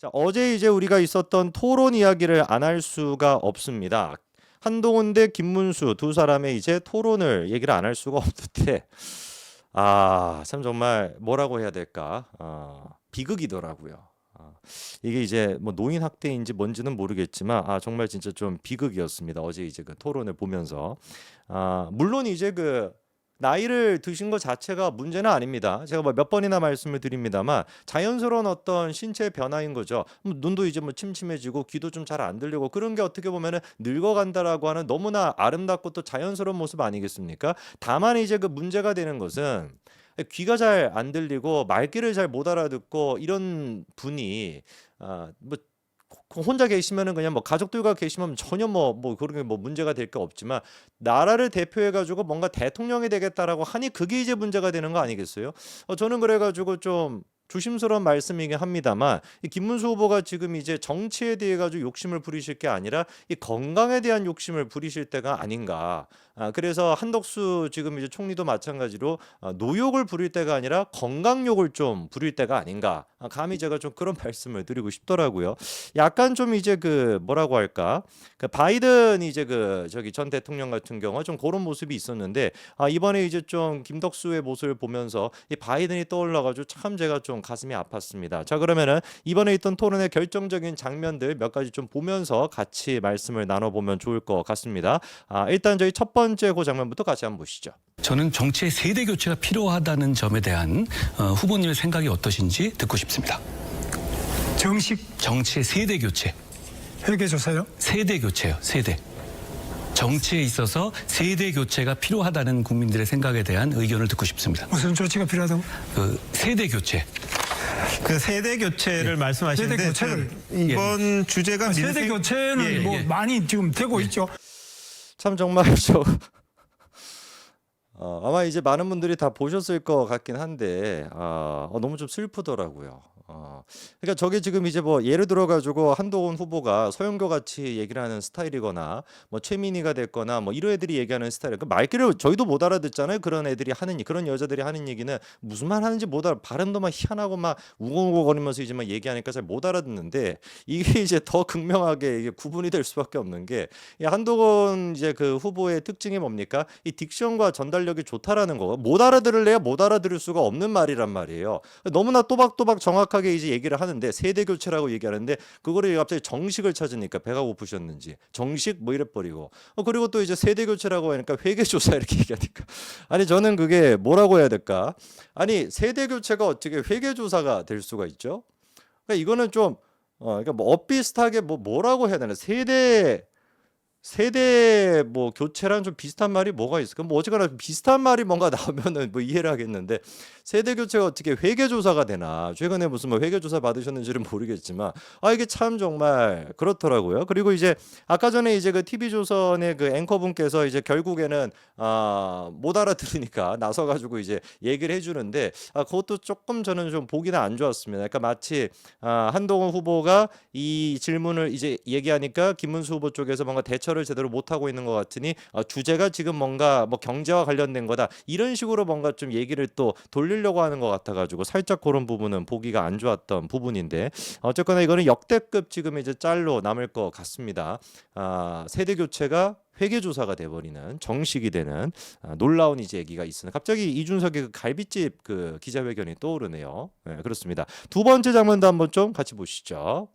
자, 어제 이제 우리가 있었던 토론 이야기를 안 할 수가 없습니다. 한동훈 대 김문수 두 사람의 이제 토론을 얘기를 안 할 수가 없는데, 참 정말 뭐라고 해야 될까? 비극이더라고요. 이게 이제 뭐 노인 학대인지 뭔지는 모르겠지만, 정말 진짜 좀 비극이었습니다. 어제 이제 그 토론을 보면서. 물론 이제 그 나이를 드신 것 자체가 문제는 아닙니다. 제가 뭐 몇 번이나 말씀을 드립니다만 자연스러운 어떤 신체 변화인 거죠. 눈도 이제 뭐 침침해지고 귀도 좀 잘 안 들리고 그런 게 어떻게 보면은 늙어간다라고 하는 너무나 아름답고 또 자연스러운 모습 아니겠습니까? 다만 이제 그 문제가 되는 것은 귀가 잘 안 들리고 말귀를 잘 못 알아듣고 이런 분이 뭐 혼자 계시면은 그냥 뭐 가족들과 계시면 전혀 뭐 그런 게 뭐 문제가 될 게 없지만 나라를 대표해 가지고 뭔가 대통령이 되겠다라고 하니 그게 이제 문제가 되는 거 아니겠어요? 저는 그래 가지고 좀 조심스러운 말씀이긴 합니다만 이 김문수 후보가 지금 이제 정치에 대해 가지고 욕심을 부리실 게 아니라 이 건강에 대한 욕심을 부리실 때가 아닌가. 그래서 한덕수 지금 이제 총리도 마찬가지로 노욕을 부릴 때가 아니라 건강욕을 좀 부릴 때가 아닌가. 감히 제가 좀 그런 말씀을 드리고 싶더라고요. 약간 좀 이제 그 뭐라고 할까? 그 바이든 이제 그 저기 전 대통령 같은 경우 좀 그런 모습이 있었는데 이번에 이제 좀 김덕수의 모습을 보면서 이 바이든이 떠올라가지고 참 제가 좀 가슴이 아팠습니다. 자, 그러면은 이번에 있던 토론의 결정적인 장면들 몇 가지 좀 보면서 같이 말씀을 나눠보면 좋을 것 같습니다. 일단 저희 첫 번째 그 장면부터 같이 한번 보시죠. 저는 정치의 세대 교체가 필요하다는 점에 대한 후보님의 생각이 어떠신지 듣고 싶습니다. 정치의 세대 교체. 회계조사요? 세대 교체요. 세대. 정치에 있어서 세대 교체가 필요하다는 국민들의 생각에 대한 의견을 듣고 싶습니다. 무슨 조치가 필요하다고? 세대 교체. 그 세대 교체를 말씀하시는데 세대 교체를 이번 주제가 세대 교체는 뭐 많이 지금 되고 있죠. 참 정말 아마 이제 많은 분들이 다 보셨을 것 같긴 한데 너무 좀 슬프더라고요. 그러니까 저게 지금 이제 뭐 예를 들어 가지고 한동훈 후보가 서영교 같이 얘기를 하는 스타일이거나 뭐 최민희가 됐거나 뭐 이런 애들이 얘기하는 스타일, 그 말귀를 저희도 못 알아듣잖아요. 그런 애들이 하는 그런 여자들이 하는 얘기는 무슨 말 하는지 못 알아, 발음도 막 희한하고 막 우글우글거리면서 이제 막 얘기하니까 잘 못 알아듣는데 이게 이제 더 극명하게 이게 구분이 될 수밖에 없는 게 이 한동훈 이제 그 후보의 특징이 뭡니까? 이 딕션과 전달력이 좋다라는 거. 못 알아들을래야 못 알아들을 수가 없는 말이란 말이에요. 너무나 또박또박 정확하게 이제 얘기를 하는데 세대 교체라고 얘기하는데 그거를 갑자기 정식을 찾으니까 배가 고프셨는지 정식 뭐 이래 버리고 그리고 또 이제 세대 교체라고 하니까 회계 조사 이렇게 얘기하니까 아니 저는 그게 뭐라고 해야 될까? 아니 세대 교체가 어떻게 회계 조사가 될 수가 있죠? 그러니까 이거는 좀 그러니까 뭐 엇비슷하게 뭐라고 해야 되나? 세대 뭐 교체랑 좀 비슷한 말이 뭐가 있을까? 뭐 어쨌거나 비슷한 말이 뭔가 나오면은 뭐 이해를 하겠는데 세대 교체가 어떻게 회계 조사가 되나? 최근에 무슨 뭐 회계 조사 받으셨는지는 모르겠지만 이게 참 정말 그렇더라고요. 그리고 이제 아까 전에 이제 그 TV조선의 그 앵커분께서 이제 결국에는 못 알아들으니까 나서 가지고 이제 얘기를 해주는데 그것도 조금 저는 좀 보기는 안 좋았습니다. 그러니까 마치 한동훈 후보가 이 질문을 이제 얘기하니까 김문수 후보 쪽에서 뭔가 대처를 제대로 못 하고 있는 것 같으니 주제가 지금 뭔가 뭐 경제와 관련된 거다 이런 식으로 뭔가 좀 얘기를 또 돌리려고 하는 것 같아가지고 살짝 그런 부분은 보기가 안 좋았던 부분인데 어쨌거나 이거는 역대급 지금 이제 짤로 남을 것 같습니다. 세대 교체가 회계조사가 돼버리는 정식이 되는 놀라운 이제 얘기가 있으나 갑자기 이준석의 그 갈비집 그 기자회견이 떠오르네요. 네, 그렇습니다. 두 번째 장면도 한번 좀 같이 보시죠.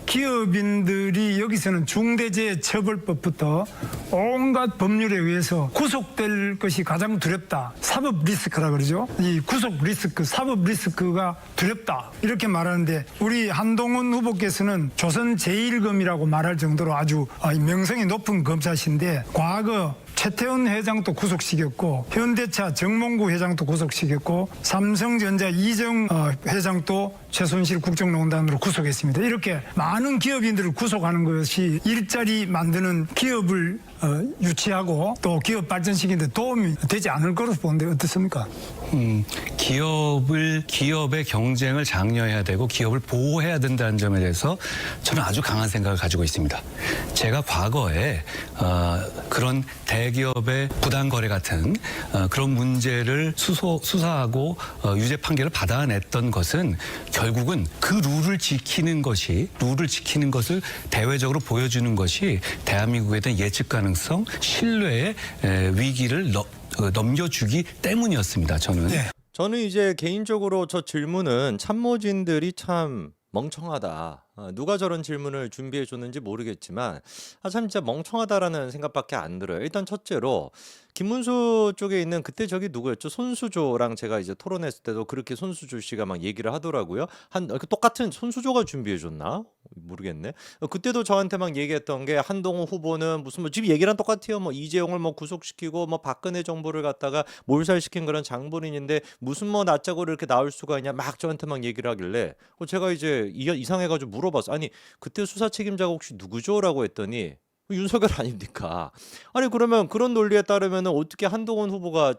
기업인들이 여기서는 중대재해처벌법부터 온갖 법률에 의해서 구속될 것이 가장 두렵다. 사법 리스크라 그러죠. 이 구속 리스크, 사법 리스크가 두렵다. 이렇게 말하는데 우리 한동훈 후보께서는 조선 제1검이라고 말할 정도로 아주 명성이 높은 검사신데 과거 최태원 회장도 구속시켰고 현대차 정몽구 회장도 구속시켰고 삼성전자 이정 회장도 최순실 국정농단으로 구속했습니다. 이렇게 많은 기업인들을 구속하는 것이 일자리 만드는 기업을 유치하고 또 기업 발전시키는 데 도움이 되지 않을 거로 보는데 어떻습니까? 기업의 경쟁을 장려해야 되고 기업을 보호해야 된다는 점에 대해서 저는 아주 강한 생각을 가지고 있습니다. 제가 과거에 그런 대기업의 부당 거래 같은 그런 문제를 수사하고 유죄 판결을 받아냈던 것은 결국은 그 룰을 지키는 것을 대외적으로 보여주는 것이 대한민국에 대한 예측 가능성, 신뢰의 위기를 넘겨주기 때문이었습니다. 저는. 네. 저는 이제 개인적으로 저 질문은 참모진들이 참 멍청하다. 누가 저런 질문을 준비해 줬는지 모르겠지만 참 진짜 멍청하다라는 생각밖에 안 들어요. 일단 첫째로 김문수 쪽에 있는 그때 저기 누구였죠? 손수조랑 제가 이제 토론했을 때도 그렇게 손수조 씨가 막 얘기를 하더라고요. 똑같은 손수조가 준비해 줬나? 모르겠네. 그때도 저한테 막 얘기했던 게 한동훈 후보는 무슨 뭐 지금 얘기랑 똑같아요. 뭐 이재용을 뭐 구속시키고 뭐 박근혜 정부를 갖다가 몰살시킨 그런 장본인인데 무슨 뭐 낯짝으로 이렇게 나올 수가 있냐 막 저한테 막 얘기를 하길래 제가 이제 이상해가지고 물어봤어. 아니 그때 수사 책임자가 혹시 누구죠?라고 했더니 윤석열 아닙니까? 아니 그러면 그런 논리에 따르면 어떻게 한동훈 후보가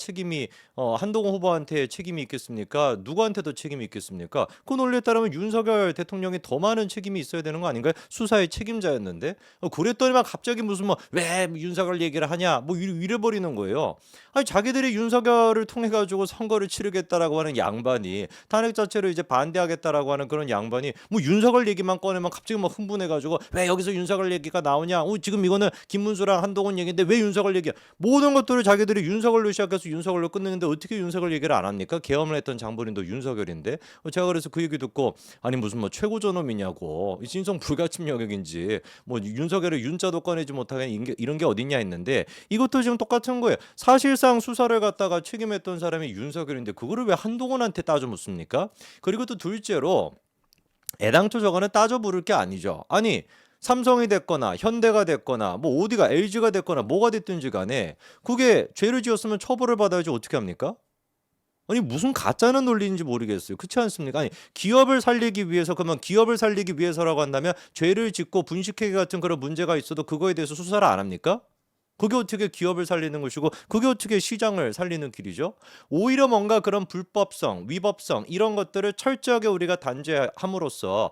한동훈 후보한테 책임이 있겠습니까? 누구한테도 책임이 있겠습니까? 그 논리에 따르면 윤석열 대통령이 더 많은 책임이 있어야 되는 거 아닌가요? 수사의 책임자였는데 그랬더니만 갑자기 무슨 뭐 왜 윤석열 얘기를 하냐 뭐 이래 버리는 거예요. 아니 자기들이 윤석열을 통해 가지고 선거를 치르겠다라고 하는 양반이 탄핵 자체를 이제 반대하겠다라고 하는 그런 양반이 뭐 윤석열 얘기만 꺼내면 갑자기 막 흥분해 가지고 왜 여기서 윤석열 얘기가 나오냐? 지금 이거는 김문수랑 한동훈 얘기인데 왜 윤석열 얘기야? 모든 것들을 자기들이 윤석열로 시작해서 윤석열로 끝내는데 어떻게 윤석열 얘기를 안 합니까? 계엄을 했던 장본인도 윤석열인데 제가 그래서 그 얘기 듣고 아니 무슨 뭐 최고 존엄이냐고 신성 불가침 영역인지 뭐 윤석열의 윤자도 꺼내지 못하게 이런 게 어딨냐 했는데 이것도 지금 똑같은 거예요. 사실상 수사를 갖다가 책임했던 사람이 윤석열인데 그거를 왜 한동훈한테 따져 묻습니까? 그리고 또 둘째로 애당초 저거는 따져 물을 게 아니죠. 아니 삼성이 됐거나 현대가 됐거나 뭐 어디가 LG가 됐거나 뭐가 됐든지 간에 그게 죄를 지었으면 처벌을 받아야지 어떻게 합니까? 아니 무슨 가짜는 논리인지 모르겠어요. 그렇지 않습니까? 아니 기업을 살리기 위해서 그러면 기업을 살리기 위해서라고 한다면 죄를 짓고 분식회계 같은 그런 문제가 있어도 그거에 대해서 수사를 안 합니까? 그게 어떻게 기업을 살리는 것이고 그게 어떻게 시장을 살리는 길이죠? 오히려 뭔가 그런 불법성, 위법성 이런 것들을 철저하게 우리가 단죄함으로써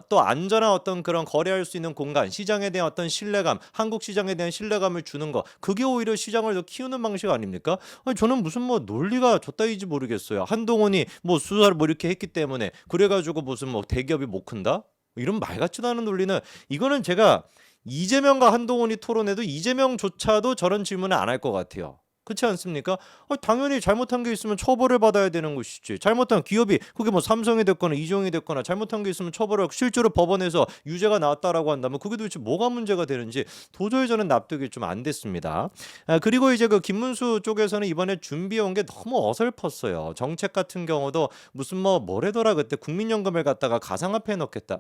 또 안전한 어떤 그런 거래할 수 있는 공간, 시장에 대한 어떤 신뢰감, 한국 시장에 대한 신뢰감을 주는 거 그게 오히려 시장을 더 키우는 방식 아닙니까? 아니, 저는 무슨 뭐 논리가 줬다이지 모르겠어요. 한동훈이 뭐 수사를 뭐 이렇게 했기 때문에 그래가지고 무슨 뭐 대기업이 못 큰다? 이런 말 같지도 않은 논리는 이거는 제가 이재명과 한동훈이 토론해도 이재명조차도 저런 질문을 안 할 것 같아요. 그렇지 않습니까? 당연히 잘못한 게 있으면 처벌을 받아야 되는 것이지. 잘못한 기업이 그게 뭐 삼성이 됐거나 이종이 됐거나 잘못한 게 있으면 처벌을 실제로 법원에서 유죄가 나왔다라고 한다면 그게 도대체 뭐가 문제가 되는지 도저히 저는 납득이 좀 안 됐습니다. 그리고 이제 그 김문수 쪽에서는 이번에 준비해 온 게 너무 어설펐어요. 정책 같은 경우도 무슨 뭐래더라 그때 국민연금을 갖다가 가상화폐에 넣겠다.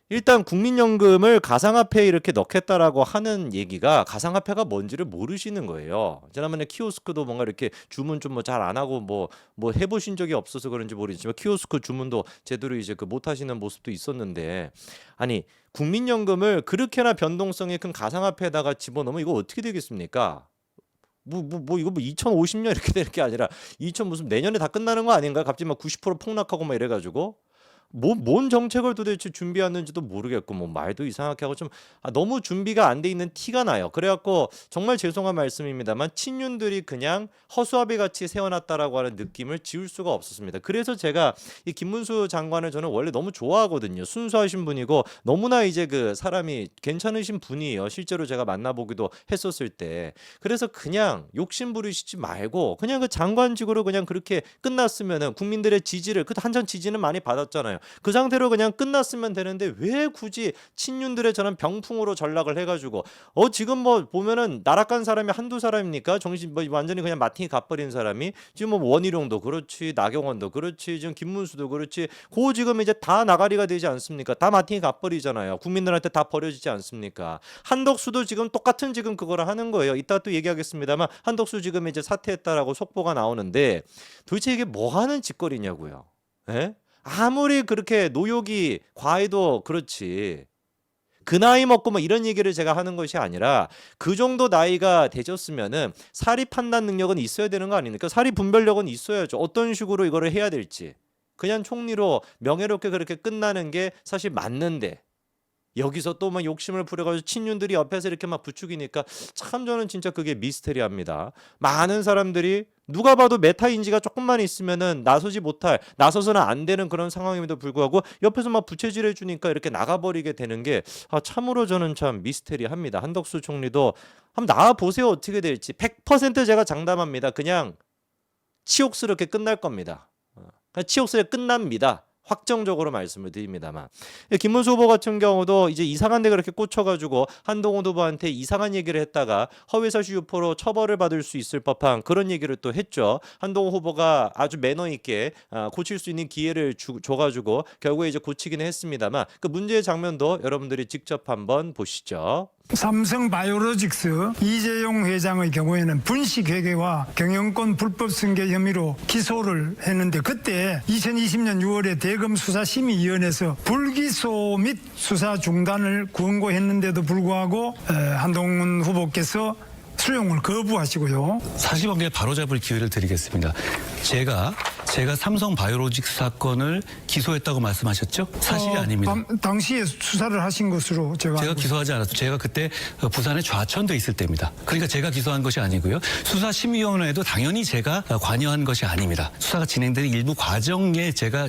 일단 국민연금을 가상화폐에 이렇게 넣겠다라고 하는 얘기가 가상화폐가 뭔지를 모르시는 거예요. 지난번에 키오스크도 뭔가 이렇게 주문 좀 뭐 잘 안 하고 뭐 해보신 적이 없어서 그런지 모르겠지만 키오스크 주문도 제대로 이제 그 못 하시는 모습도 있었는데 아니 국민연금을 그렇게나 변동성이 큰 가상화폐에다가 집어넣으면 이거 어떻게 되겠습니까? 이거 2050년 이렇게 되는 게 아니라 무슨 내년에 다 끝나는 거 아닌가? 갑자기 막 90% 폭락하고 막 이래가지고. 뭔 정책을 도대체 준비했는지도 모르겠고 뭐 말도 이상하게 하고 좀 너무 준비가 안 돼 있는 티가 나요. 그래갖고 정말 죄송한 말씀입니다만 친윤들이 그냥 허수아비 같이 세워놨다라고 하는 느낌을 지울 수가 없었습니다. 그래서 제가 이 김문수 장관을 저는 원래 너무 좋아하거든요. 순수하신 분이고 너무나 이제 그 사람이 괜찮으신 분이에요. 실제로 제가 만나보기도 했었을 때. 그래서 그냥 욕심 부리시지 말고 그냥 그 장관직으로 그냥 그렇게 끝났으면은 국민들의 지지를 그 한전 지지는 많이 받았잖아요. 그 상태로 그냥 끝났으면 되는데 왜 굳이 친윤들의 저는 병풍으로 전락을 해가지고 지금 뭐 보면은 나락간 사람이 한두 사람입니까? 정신 뭐 완전히 그냥 마팅이 가버린 사람이 지금 뭐 원희룡도 그렇지 나경원도 그렇지 지금 김문수도 그렇지 지금 이제 다 나가리가 되지 않습니까? 다 마팅이 가버리잖아요. 국민들한테 다 버려지지 않습니까? 한덕수도 지금 똑같은 지금 그거를 하는 거예요. 이따 또 얘기하겠습니다만 한덕수 지금 이제 사퇴했다라고 속보가 나오는데 도대체 이게 뭐 하는 짓거리냐고요. 예? 아무리 그렇게 노욕이 과해도 그렇지 그 나이 먹고 뭐 이런 얘기를 제가 하는 것이 아니라 그 정도 나이가 되셨으면은 사리 판단 능력은 있어야 되는 거 아닙니까? 사리 분별력은 있어야죠. 어떤 식으로 이거를 해야 될지. 그냥 총리로 명예롭게 그렇게 끝나는 게 사실 맞는데 여기서 또 막 욕심을 부려가지고 친윤들이 옆에서 이렇게 막 부추기니까 참 저는 진짜 그게 미스테리합니다. 많은 사람들이 누가 봐도 메타 인지가 조금만 있으면은 나서서는 안 되는 그런 상황임에도 불구하고 옆에서 막 부채질 해주니까 이렇게 나가버리게 되는 게 참으로 저는 참 미스테리합니다. 한덕수 총리도 한번 나와 보세요. 어떻게 될지 100% 제가 장담합니다. 그냥 치욕스럽게 끝날 겁니다. 그냥 치욕스럽게 끝납니다. 확정적으로 말씀을 드립니다만 김문수 후보 같은 경우도 이제 이상한 데 그렇게 꽂혀가지고 한동훈 후보한테 이상한 얘기를 했다가 허위사실 유포로 처벌을 받을 수 있을 법한 그런 얘기를 또 했죠. 한동훈 후보가 아주 매너 있게 고칠 수 있는 기회를 줘가지고 결국에 이제 고치기는 했습니다만 그 문제의 장면도 여러분들이 직접 한번 보시죠. 삼성 바이오로직스 이재용 회장의 경우에는 분식회계와 경영권 불법 승계 혐의로 기소를 했는데 그때 2020년 6월에 대검 수사심의위원회에서 불기소 및 수사 중단을 권고했는데도 불구하고 한동훈 후보께서 수용을 거부하시고요. 사실관계 바로잡을 기회를 드리겠습니다. 제가 삼성 바이오로직스 사건을 기소했다고 말씀하셨죠? 사실이 아닙니다. 당시에 수사를 하신 것으로 제가 기소하지 않았어요. 제가 그때 부산에 좌천돼 있을 때입니다. 그러니까 제가 기소한 것이 아니고요. 수사심의위원회에도 당연히 제가 관여한 것이 아닙니다. 수사가 진행되는 일부 과정에 제가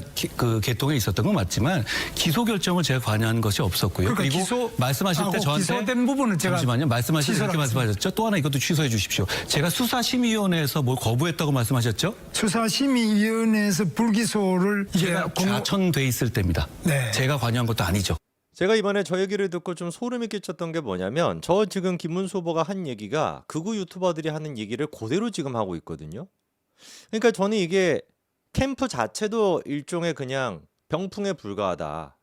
개통에 있었던 건 맞지만 기소 결정을 제가 관여한 것이 없었고요. 그러니까 그리고 말씀하실 때 저한테 기소된 부분은 제가 잠시만요. 말씀하실 때 그렇게 말씀하셨죠? 또 하나 이것도 취소해 주십시오. 제가 수사심의위원회에서 뭘 거부했다고 말씀하셨죠? 수사심의위원회에서 불기소를 제가 좌천돼 있을 때입니다. 네. 제가 관여한 것도 아니죠. 제가 이번에 저 얘기를 듣고 좀 소름이 끼쳤던 게 뭐냐면 저 지금 김문수 후보가 한 얘기가 극우 유튜버들이 하는 얘기를 그대로 지금 하고 있거든요. 그러니까 저는 이게 캠프 자체도 일종의 그냥 병풍에 불과하다.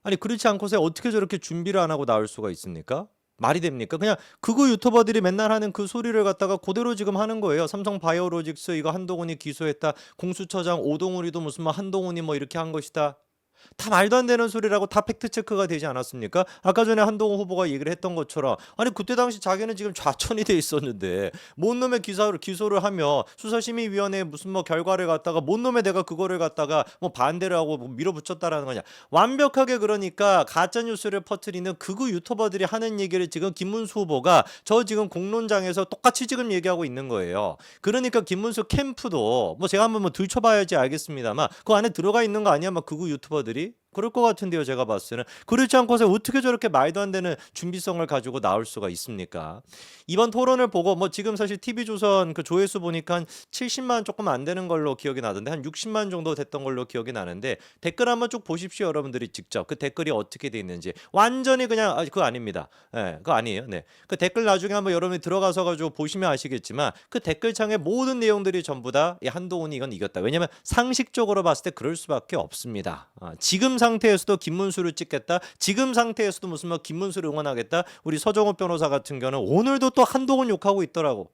아니 그렇지 않고서 어떻게 저렇게 준비를 안 하고 나올 수가 있습니까? 말이 됩니까? 그냥 극우 유튜버들이 맨날 하는 그 소리를 갖다가 그대로 지금 하는 거예요. 삼성 바이오로직스 이거 한동훈이 기소했다. 공수처장 오동우리도 무슨 뭐 한동훈이 뭐 이렇게 한 것이다. 다 말도 안 되는 소리라고 다 팩트 체크가 되지 않았습니까? 아까 전에 한동훈 후보가 얘기를 했던 것처럼 아니 그때 당시 자기는 지금 좌천이 돼 있었는데 뭔 놈의 기소를 하며 수사심의위원회 무슨 뭐 결과를 갖다가 뭔 놈의 내가 그거를 갖다가 뭐 반대를 하고 뭐 밀어붙였다라는 거냐. 완벽하게 그러니까 가짜 뉴스를 퍼뜨리는 극우 유튜버들이 하는 얘기를 지금 김문수 후보가 저 지금 공론장에서 똑같이 지금 얘기하고 있는 거예요. 그러니까 김문수 캠프도 뭐 제가 한번 뭐 들춰봐야지 알겠습니다만 그 안에 들어가 있는 거 아니야? 막 극우 유튜버들이 그럴 것 같은데요. 제가 봤을 때는 그렇지 않고서 어떻게 저렇게 말도 안 되는 준비성을 가지고 나올 수가 있습니까? 이번 토론을 보고 뭐 지금 사실 TV조선 그 조회수 보니까 한 70만 조금 안 되는 걸로 기억이 나던데 한 60만 정도 됐던 걸로 기억이 나는데 댓글 한번 쭉 보십시오. 여러분들이 직접 그 댓글이 어떻게 돼 있는지 완전히 그냥 그거 아닙니다. 네, 그거 아니에요. 네, 그 댓글 나중에 한번 여러분이 들어가서 가지고 보시면 아시겠지만 그 댓글창에 모든 내용들이 전부 다 이 한동훈이 이건 이겼다. 왜냐면 상식적으로 봤을 때 그럴 수밖에 없습니다. 지금 상태에서도 김문수를 찍겠다. 지금 상태에서도 무슨 뭐 김문수를 응원하겠다. 우리 서정호 변호사 같은 경우는 오늘도 또 한동훈 욕하고 있더라고.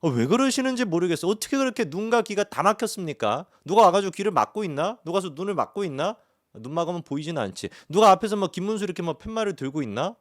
왜 그러시는지 모르겠어. 어떻게 그렇게 눈과 귀가 다 막혔습니까? 누가 와가지고 귀를 막고 있나? 누가 와서 눈을 막고 있나? 눈 막으면 보이지는 않지. 누가 앞에서 뭐 김문수 이렇게 뭐 팻말을 들고 있나?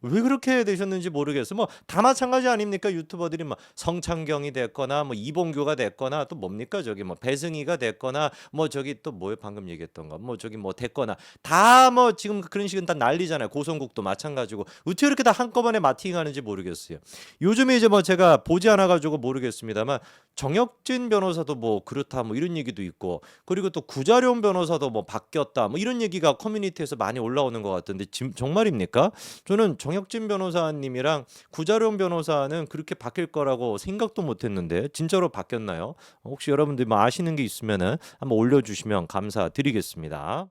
왜 그렇게 되셨는지 모르겠어. 뭐 다 마찬가지 아닙니까? 유튜버들이 뭐 성창경이 됐거나 뭐 이봉규가 됐거나 또 뭡니까? 저기 뭐 배승희가 됐거나 뭐 저기 또 뭐에 방금 얘기했던 거 뭐 저기 뭐 됐거나 다 뭐 지금 그런 식은 다 난리잖아요. 고성국도 마찬가지고 어떻게 이렇게 다 한꺼번에 마팅하는지 모르겠어요. 요즘에 이제 뭐 제가 보지 않아 가지고 모르겠습니다만 정혁진 변호사도 뭐 그렇다 뭐 이런 얘기도 있고 그리고 또 구자룡 변호사도 뭐 바뀌었다 뭐 이런 얘기가 커뮤니티에서 많이 올라오는 것 같은데 지금 정말입니까? 저는 정혁진 변호사님이랑 구자룡 변호사는 그렇게 바뀔 거라고 생각도 못했는데 진짜로 바뀌었나요? 혹시 여러분들 뭐 아시는 게 있으면은 한번 올려주시면 감사드리겠습니다.